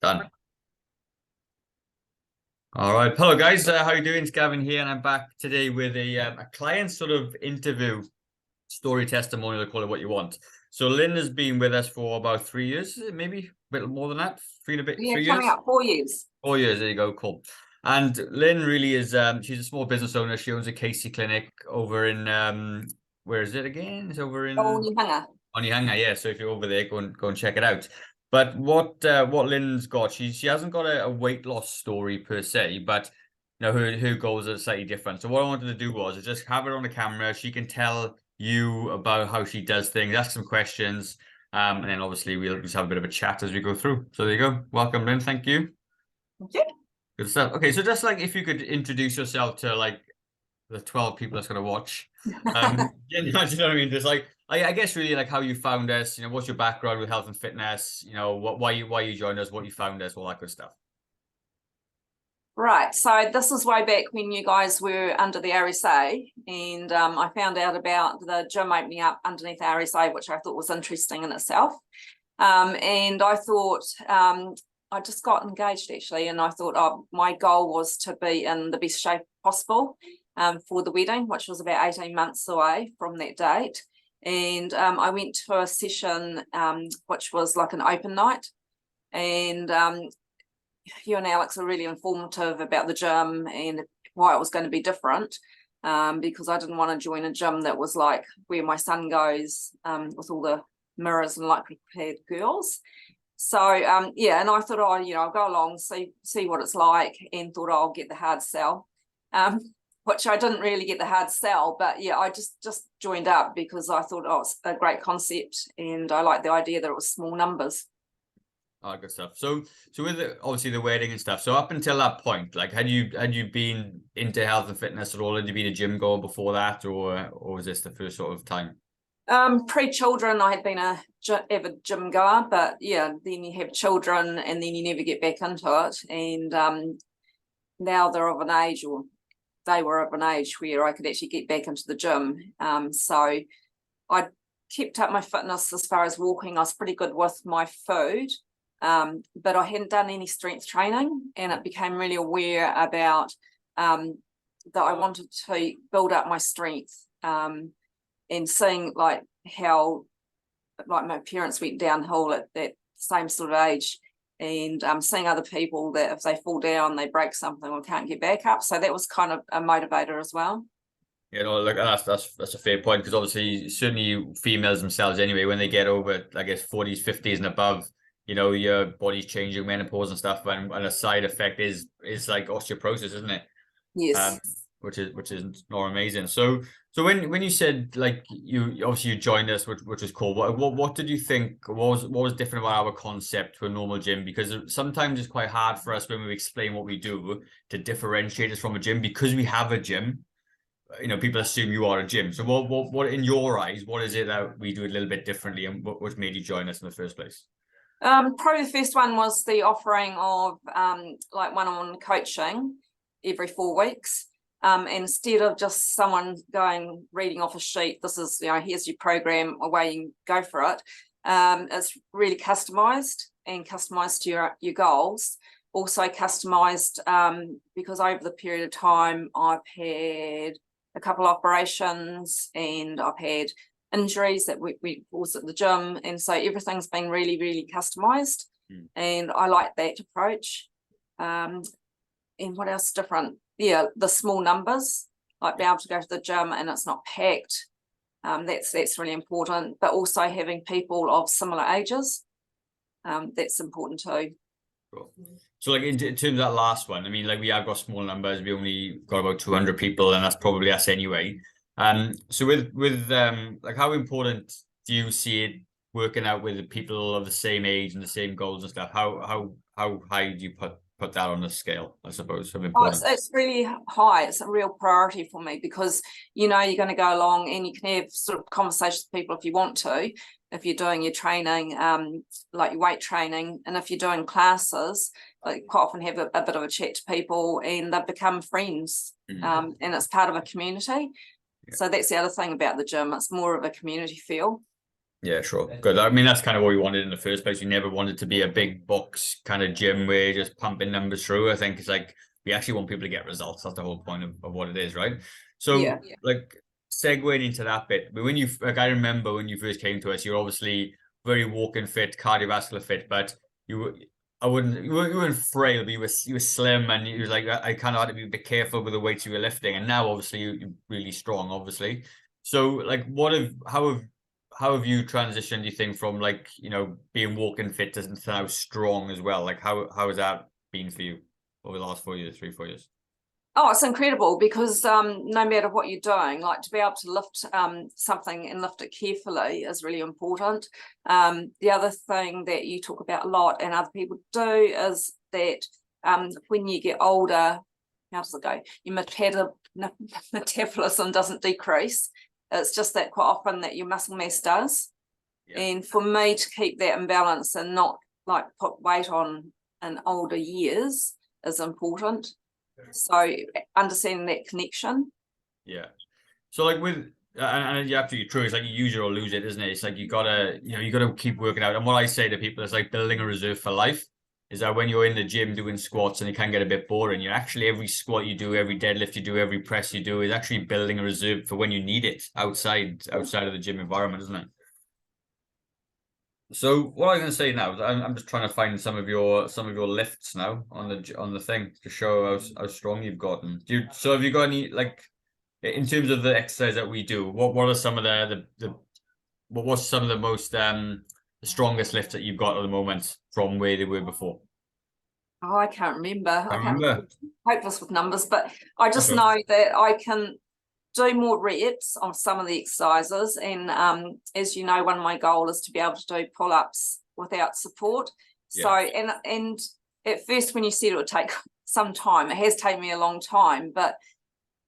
Done. All right. Hello, guys. How are you doing? It's Gavin here, and I'm back today with a client sort of interview, story testimonial, call it what you want. So Lynn has been with us for about 3 years, maybe a bit more than that, three and a bit, Yeah, 3 coming years? up 4 years. 4 years, there you go, cool. And Lynn really is, she's a small business owner. She owns a Casey clinic over in, where is it again? It's over in... Oh, Onehunga. Onehunga, yeah. So if you're over there, go and check it out. But what Lynn's got, she hasn't got a weight loss story per se, but you know her goals are slightly different. So what I wanted to do was just have her on the camera. She can tell you about how she does things, ask some questions, and then obviously we'll just have a bit of a chat as we go through. So there you go. Welcome, Lynn. Thank you. Okay. Good stuff. Okay, so just like if you could introduce yourself to like the 12 people that's going to watch. Yeah, do you know what I mean? Just like, I guess really like how you found us, you know, what's your background with health and fitness, you know, why you joined us, what you found us, all that good stuff. Right. So this is way back when you guys were under the RSA, and I found out about the gym opening up underneath the RSA, which I thought was interesting in itself. And I thought, I just got engaged actually, and I thought, oh, my goal was to be in the best shape possible for the wedding, which was about 18 months away from that date. And I went to a session which was like an open night, and you and Alex are really informative about the gym and why it was going to be different, because I didn't want to join a gym that was like where my son goes, with all the mirrors and lightly prepared girls. So yeah, and I thought, oh, you know, I'll go along, see what it's like, and thought, oh, I'll get the hard sell, which I didn't really get the hard sell, but yeah, I just joined up because I thought, oh, it's a great concept, and I like the idea that it was small numbers. Oh, good stuff. So with obviously the wedding and stuff. So up until that point, like had you been into health and fitness at all? Had you been a gym goer before that, or was this the first sort of time? Pre-children, I had been a avid gym goer, but yeah, then you have children and then you never get back into it. And now they're of an age, or they were of an age where I could actually get back into the gym. So I kept up my fitness as far as walking. I was pretty good with my food, but I hadn't done any strength training, and it became really aware about that I wanted to build up my strength. And seeing like how like my parents went downhill at that same sort of age, and seeing other people that if they fall down, they break something or can't get back up. So that was kind of a motivator as well. You know, like that's a fair point, because obviously certainly females themselves anyway, when they get over, I guess, 40s, 50s and above, you know, your body's changing, menopause and stuff, and a side effect is like osteoporosis, isn't it? Yes. Which is not amazing. So when you said like you obviously you joined us, which was cool. What did you think? What was different about our concept to a normal gym? Because sometimes it's quite hard for us when we explain what we do to differentiate us from a gym, because we have a gym. You know, people assume you are a gym. So what in your eyes, what is it that we do a little bit differently, and what made you join us in the first place? Probably the first one was the offering of like one-on-one coaching every 4 weeks. Instead of just someone reading off a sheet, this is, you know, here's your program, away you go for it. It's really customized to your goals. Also customized because over the period of time I've had a couple of operations and I've had injuries that we was at the gym, and so everything's been really, really customized. And I like that approach. And what else is different? Yeah, the small numbers, like being able to go to the gym and it's not packed. That's really important, but also having people of similar ages, that's important too. Cool. So like in terms of that last one, I mean, like we have got small numbers. We only got about 200 people, and that's probably us anyway. So with like how important do you see it working out with people of the same age and the same goals and stuff? How high do you put that on the scale, I suppose, of importance? It's really high. It's a real priority for me, because you know you're going to go along and you can have sort of conversations with people if you want to, if you're doing your training, like your weight training, and if you're doing classes, like quite often have a bit of a chat to people and they become friends. And it's part of a community. Yeah. So that's the other thing about the gym. It's more of a community feel. Yeah, sure. Good. I mean, that's kind of what we wanted in the first place. We never wanted to be a big box kind of gym where you're just pumping numbers through. I think it's like we actually want people to get results. That's the whole point of what it is, right? Yeah. So, like, segueing into that bit, but when you, like, I remember when you first came to us, you're obviously very walking fit, cardiovascular fit, but you were, I wouldn't, you weren't frail, but you were slim, and you was like, I kind of had to be a bit careful with the weights you were lifting. And now, obviously, you're really strong, obviously. So, like, how have you transitioned, do you think, from, like, being walking fit to now strong as well? Like, how has that been for you over the last 4 years, 3, 4 years? Oh, it's incredible because no matter what you're doing, like to be able to lift something and lift it carefully is really important. The other thing that you talk about a lot and other people do is that when you get older, how does it go? Your metabolism doesn't decrease. It's just that quite often that your muscle mass does. Yeah. And for me to keep that in balance and not like put weight on in older years is important. So understanding that connection. Yeah. So, like, with and you're absolutely true. It's like you use it or lose it, isn't it? It's like you gotta keep working out. And what I say to people is like building a reserve for life. Is that when you're in the gym doing squats and it can get a bit boring, you actually, every squat you do, every deadlift you do, every press you do is actually building a reserve for when you need it outside of the gym environment, isn't it? So what I'm going to say now is I'm just trying to find some of your lifts now on the thing to show how strong you've gotten. So have you got any, like, in terms of the exercise that we do? What are some of what was some of the most the strongest lifts that you've got at the moment from where they were before? Oh, I can't remember. I remember. Hopeless with numbers, but I just Okay. know that I can do more reps on some of the exercises. And as you know, one of my goals is to be able to do pull-ups without support. So, Yeah. and at first when you said it would take some time, it has taken me a long time, but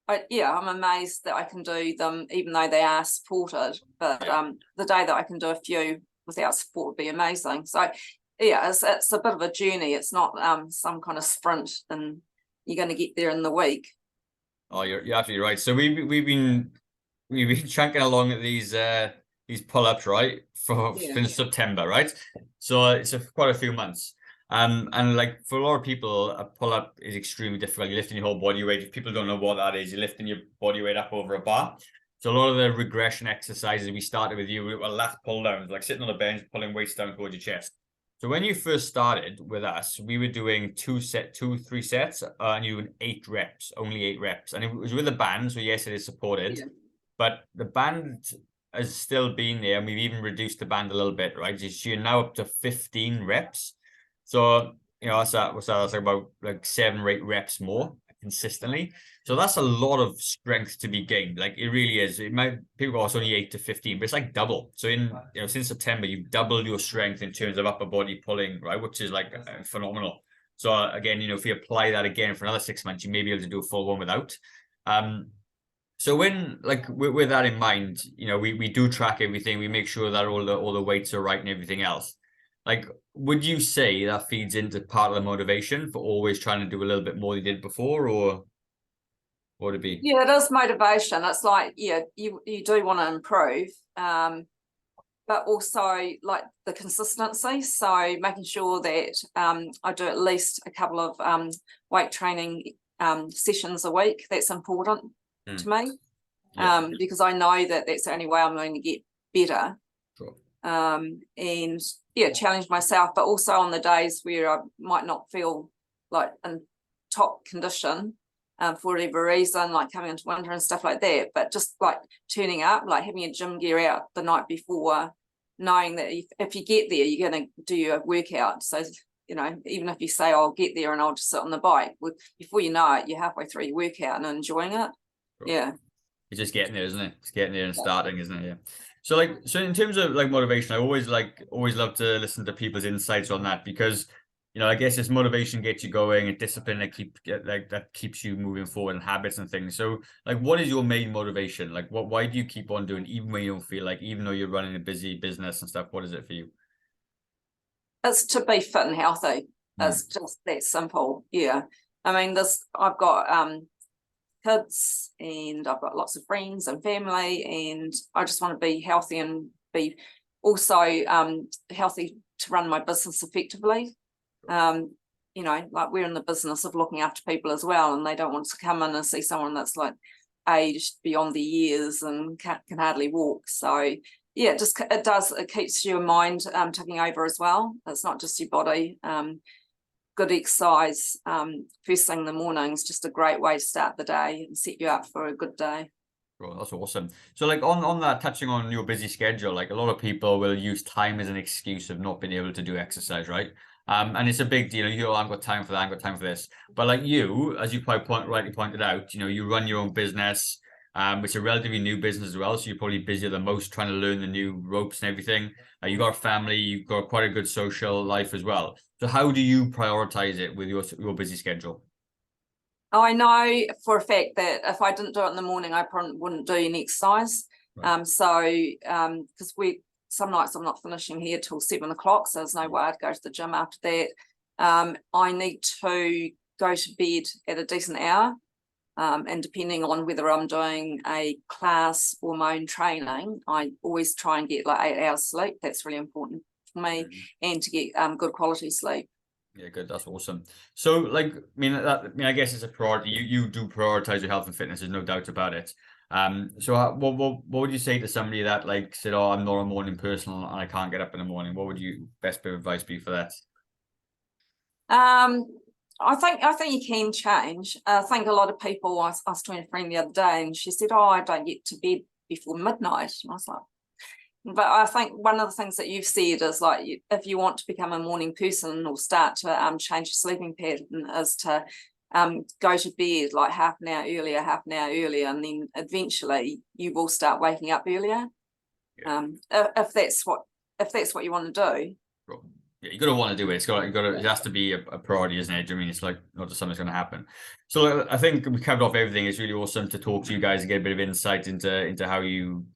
I'm amazed that I can do them even though they are supported. But the day that I can do a few without support would be amazing. So yeah, it's a bit of a journey. It's not some kind of sprint and you're going to get there in the week. Oh, you're absolutely right. So we've been chunking along at these pull-ups, right, since September, right? So it's quite a few months. And like for a lot of people, a pull-up is extremely difficult. You're lifting your whole body weight. If people don't know what that is, you're lifting your body weight up over a bar. So a lot of the regression exercises we started with you were lat pull downs, like sitting on the bench, pulling weights down towards your chest. So when you first started with us, we were doing 3 sets, and you doing 8 reps, only 8 reps, and it was with a band. So yes, it is supported, but the band has still been there, and we've even reduced the band a little bit, right? So you're now up to 15 reps. So what's that? That's like about like 7 or 8 reps more consistently. So that's a lot of strength to be gained. Like it really is. People go, oh, it's only 8 to 15, but it's like double. So since September, you've doubled your strength in terms of upper body pulling, right? Which is like phenomenal. So again, if you apply that again for another 6 months, you may be able to do a full one without. So when, like, with that in mind, we do track everything. We make sure that all the weights are right and everything else. Like, would you say that feeds into part of the motivation for always trying to do a little bit more than you did before, or what would it be? Yeah, it is motivation. It's like, you do want to improve, but also like the consistency. So making sure that I do at least a couple of weight training sessions a week. That's important to me, because I know that that's the only way I'm going to get better. Sure. And challenge myself, but also on the days where I might not feel like in top condition, for whatever reason, like coming into winter and stuff like that, but just like turning up, like having your gym gear out the night before, knowing that if you get there, you're going to do your workout. So, even if you say, I'll get there and I'll just sit on the bike, before you know it, you're halfway through your workout and enjoying it. Sure. Yeah. It's just getting there, isn't it? It's getting there and starting, isn't it? Yeah. So in terms of like motivation, I always love to listen to people's insights on that, because I guess it's motivation gets you going, and discipline that keeps you moving forward, and habits and things. So like, what is your main motivation? Like, why do you keep on doing even when you don't feel like, even though you're running a busy business and stuff? What is it for you? It's to be fit and healthy. It's just that simple. Yeah. I mean, I've got kids and I've got lots of friends and family, and I just want to be healthy and be also healthy to run my business effectively. You know, like we're in the business of looking after people as well, and they don't want to come in and see someone that's like aged beyond their years and can hardly walk. So yeah, it keeps your mind ticking over as well. It's not just your body. Good exercise first thing in the morning is just a great way to start the day and set you up for a good day. Bro, that's awesome. So like on that, touching on your busy schedule, like a lot of people will use time as an excuse of not being able to do exercise, right? And it's a big deal. You know, I've got time for that, I've got time for this. But like you, as you quite rightly pointed out, you know, you run your own business. It's a relatively new business as well, so you're probably busier than most trying to learn the new ropes and everything. You got a family, you've got quite a good social life as well. So how do you prioritize it with your busy schedule? I know for a fact that if I didn't do it in the morning, I probably wouldn't do any exercise. Right. Because some nights I'm not finishing here till 7 o'clock, so there's no way I'd go to the gym after that. I need to go to bed at a decent hour. And depending on whether I'm doing a class or my own training, I always try and get like 8 hours sleep. That's really important for me, and to get good quality sleep. Yeah, good. That's awesome. So, like, I guess it's a priority. You do prioritize your health and fitness. There's no doubt about it. So what would you say to somebody that like said, "Oh, I'm not a morning person and I can't get up in the morning"? What would you best bit of advice be for that? I think you can change. I think a lot of people. I was talking to a friend the other day, and she said, "Oh, I don't get to bed before midnight." And I was like, but I think one of the things that you've said is like, if you want to become a morning person or start to change your sleeping pattern, is to go to bed like half an hour earlier, and then eventually you will start waking up earlier. Yeah. If that's what you want to do. Cool. Yeah, you gotta want to do it. It has to be a priority, isn't it? I mean, it's like not just something's gonna happen. So I think we covered off everything. It's really awesome to talk to you guys and get a bit of insight into how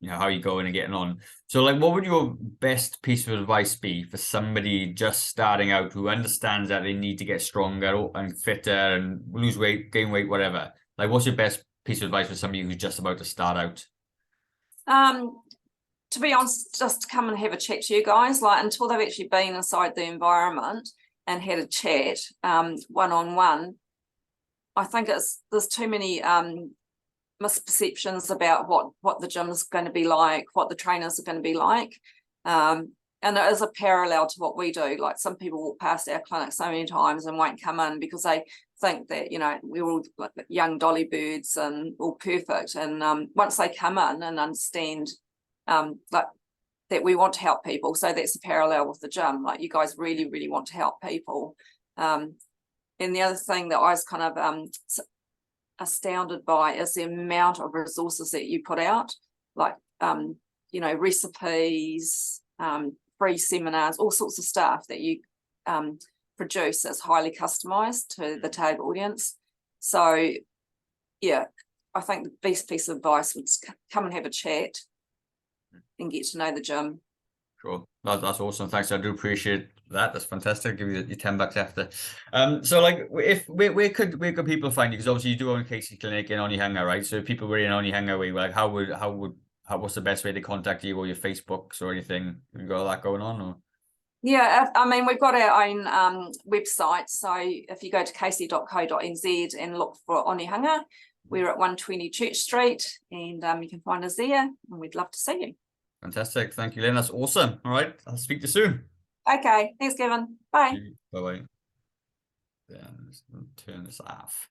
how you going and getting on. So like, what would your best piece of advice be for somebody just starting out who understands that they need to get stronger and fitter and lose weight, gain weight, whatever? Like, what's your best piece of advice for somebody who's just about to start out? To be honest, just to come and have a chat to you guys, like until they've actually been inside the environment and had a chat one-on-one. I think there's too many misperceptions about what the gym is going to be like, what the trainers are going to be like. And it is a parallel to what we do. Like some people walk past our clinic so many times and won't come in because they think that, you know, we're all like young dolly birds and all perfect. And once they come in and understand like that we want to help people, so that's a parallel with the gym. Like you guys really, really want to help people. And the other thing that I was kind of astounded by is the amount of resources that you put out, like you know, recipes, free seminars, all sorts of stuff that you produce that's highly customized to the target audience. So yeah, I think the best piece of advice would come and have a chat and get to know the gym. Sure. That's awesome. Thanks. I do appreciate that. That's fantastic. Give you your $10 after. So like if where could people find you? Because obviously you do own Casey Clinic in Onehunga, right? So if people were in Onehunga, like what's the best way to contact you, or your Facebooks or anything? You got all that going on, or? Yeah, I mean, we've got our own website. So if you go to casey.co.nz and look for Onehunga, we're at 120 Church Street, and you can find us there, and we'd love to see you. Fantastic. Thank you, Lynn. That's awesome. All right. I'll speak to you soon. Okay. Thanks, Kevin. Bye. Bye-bye. Then turn this off.